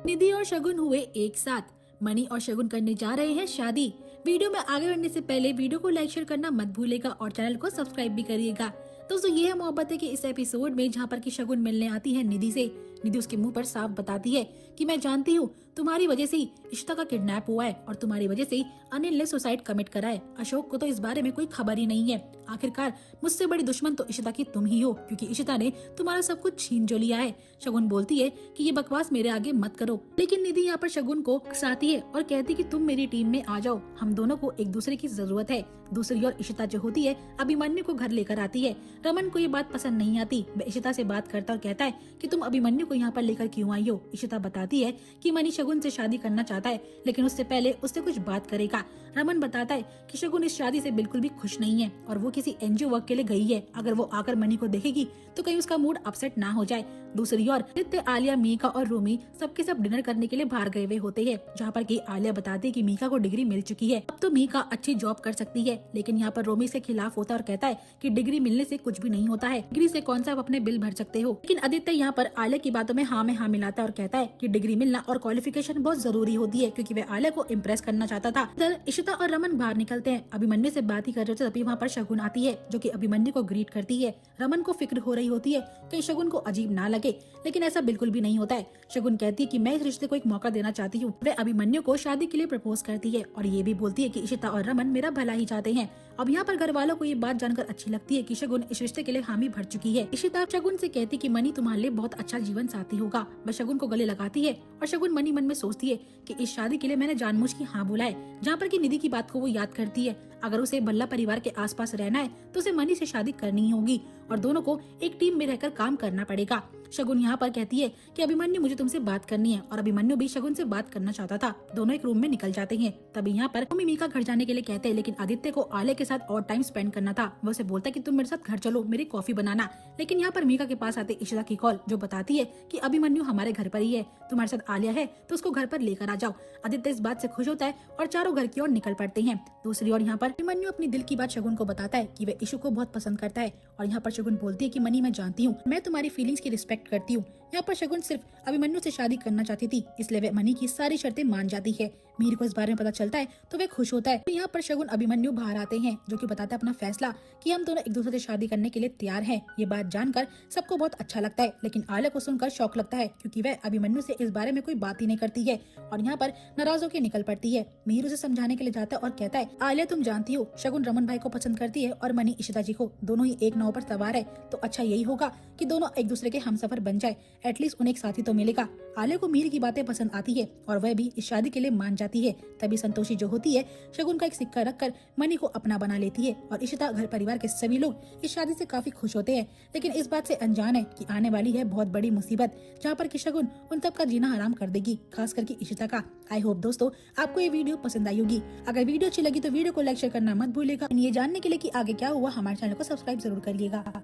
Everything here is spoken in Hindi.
निधि और शगुन हुए एक साथ। मनी और शगुन करने जा रहे हैं शादी। वीडियो में आगे बढ़ने से पहले वीडियो को लाइक शेयर करना मत भूलेगा और चैनल को सब्सक्राइब भी करिएगा। दोस्तों ये है मोहब्बत है कि इस एपिसोड में जहाँ पर कि शगुन मिलने आती है निधि से। निधि उसके मुंह पर साफ बताती है कि मैं जानती हूँ तुम्हारी वजह से ही इशिता का किडनैप हुआ है और तुम्हारी वजह से ही अनिल ने सुसाइड कमिट करा है। अशोक को तो इस बारे में कोई खबर ही नहीं है। आखिरकार मुझसे बड़ी दुश्मन तो इशिता की तुम ही हो, क्योंकि इशिता ने तुम्हारा सब कुछ छीन जो लिया है। शगुन बोलती है कि ये बकवास मेरे आगे मत करो, लेकिन निधि यहाँ पर शगुन को उकसाती है और कहती कि तुम मेरी टीम में आ जाओ, हम दोनों को एक दूसरे की जरूरत है। दूसरी ओर इशिता जो होती है अभिमन्यु को घर लेकर आती है। रमन को ये बात पसंद नहीं आती। वह इशिता से बात करता और कहता है कि तुम अभिमन्यु को यहाँ पर लेकर क्यों आई हो। इशिता बताती है कि मनी शगुन से शादी करना चाहता है, लेकिन उससे पहले उससे कुछ बात करेगा। रमन बताता है कि शगुन इस शादी से बिल्कुल भी खुश नहीं है और वो किसी एनजीओ वर्क के लिए गई है। अगर वो आकर मनी को देखेगी तो कहीं उसका मूड अपसेट ना हो जाए। दूसरी ओर नित्य, आलिया, मीका और रूमी सबके सब डिनर करने के लिए बाहर गए हुए होते हैं, जहाँ पर कि आलिया बताती है कि मीका को डिग्री मिल चुकी है, अब तो मीका अच्छी जॉब कर सकती है। लेकिन यहाँ पर रूमी इसके खिलाफ होता है और कहता है कि डिग्री मिलने से कुछ भी नहीं होता है, डिग्री से कौन सा आप अपने बिल भर सकते हो। लेकिन आदित्य यहाँ पर आलिया की बातों में हाँ मिलाता है और कहता है कि डिग्री मिलना और क्वालिफिकेशन बहुत जरूरी होती है, क्योंकि वह आलिया को इम्प्रेस करना चाहता था। इधर इशिता और रमन बाहर निकलते हैं। अभिमन्यु से बात ही कर रहे थे तभी वहाँ पर शगुन आती है, जो कि अभिमन्यु को ग्रीट करती है। रमन को फिक्र हो रही होती है कहीं शगुन को अजीब ना लगे, लेकिन ऐसा बिल्कुल भी नहीं होता है। शगुन कहती है कि मैं इस रिश्ते को एक मौका देना चाहती हूँ। वह अभिमन्यु को शादी के लिए प्रपोज करती है और ये भी बोलती है कि इशिता और रमन मेरा भला ही चाहते हैं। अब यहाँ पर घर वालों को ये बात जानकर अच्छी लगती है कि शगुन इस रिश्ते के लिए हामी भर चुकी है। इशिता शगुन से कहती कि मनी तुम्हारे लिए बहुत अच्छा जीवन साथी होगा। वह शगुन को गले लगाती है और शगुन मनी मन में सोचती है कि इस शादी के लिए मैंने जानबूझ की हाँ बोला है। जहाँ पर कि निधि की बात को वो याद करती है, अगर उसे भल्ला परिवार के आसपास रहना है तो उसे मनी से शादी करनी ही होगी और दोनों को एक टीम में रहकर काम करना पड़ेगा। शगुन यहाँ पर कहती है कि अभिमन्यु मुझे तुमसे बात करनी है और अभिमन्यु भी शगुन से बात करना चाहता था। दोनों एक रूम में निकल जाते हैं। तभी यहाँ पर मम्मी मीका घर जाने के लिए कहते हैं, लेकिन आदित्य को आलिया के साथ और टाइम स्पेंड करना था। वो उसे बोलता है कि तुम मेरे साथ घर चलो, मेरी कॉफी बनाना। लेकिन यहाँ पर मीका के पास आते इशिता की कॉल, जो बताती है कि अभिमन्यु हमारे घर पर ही है, तुम्हारे साथ आलिया है तो उसको घर पर लेकर आ जाओ। आदित्य इस बात से खुश होता है और चारों घर की ओर निकल पड़ते हैं। दूसरी ओर यहाँ पर अभिमन्यु अपनी दिल की बात शगुन को बताता है कि वह इशू को बहुत पसंद करता है और यहाँ पर शगुन बोलती है कि मनी मैं जानती हूँ, मैं तुम्हारी फीलिंग्स की रिस्पेक्ट करती हूँ। यहाँ पर शगुन सिर्फ अभिमन्यु से शादी करना चाहती थी, इसलिए वह मनी की सारी शर्तें मान जाती है। मीर को इस बारे में पता चलता है तो वह खुश होता है। यहाँ पर शगुन अभिमन्यु बाहर आते हैं, जो कि बताता है अपना फैसला कि हम दोनों एक दूसरे से शादी करने के लिए तैयार हैं। ये बात जानकर सबको बहुत अच्छा लगता है, लेकिन आलिया को सुनकर शौक लगता है, क्योंकि वह अभिमन्यु से इस बारे में कोई बात ही नहीं करती है और यहाँ पर नाराज होकर निकल पड़ती है। मीर उसे समझाने के लिए जाता है और कहता है, आलिया तुम जानती हो शगुन रमन भाई को पसंद करती है और मनी इशिता जी को, दोनों ही एक नाव पर सवार है, तो अच्छा यही होगा कि दोनों एक दूसरे के हमसफर बन जाए, एटलीस्ट उन्हें एक साथी तो मिलेगा। आलिया को मीर की बातें पसंद आती है और वह भी इस शादी के लिए मान जाती है। तभी संतोषी जो होती है शगुन का एक सिक्का रखकर मनी को अपना बना लेती है और इशिता घर परिवार के सभी लोग इस शादी से काफी खुश होते हैं, लेकिन इस बात से अनजान है कि आने वाली है बहुत बड़ी मुसीबत, जहाँ पर कि शगुन उन सब का जीना हराम कर देगी, खास करके इशिता का। आई होप दोस्तों आपको ये वीडियो पसंद आई होगी। अगर वीडियो अच्छी लगी तो वीडियो को लाइक शेयर करना मत भूलिएगा। ये जानने के लिए कि आगे क्या हुआ हमारे चैनल को सब्सक्राइब जरूर करिएगा।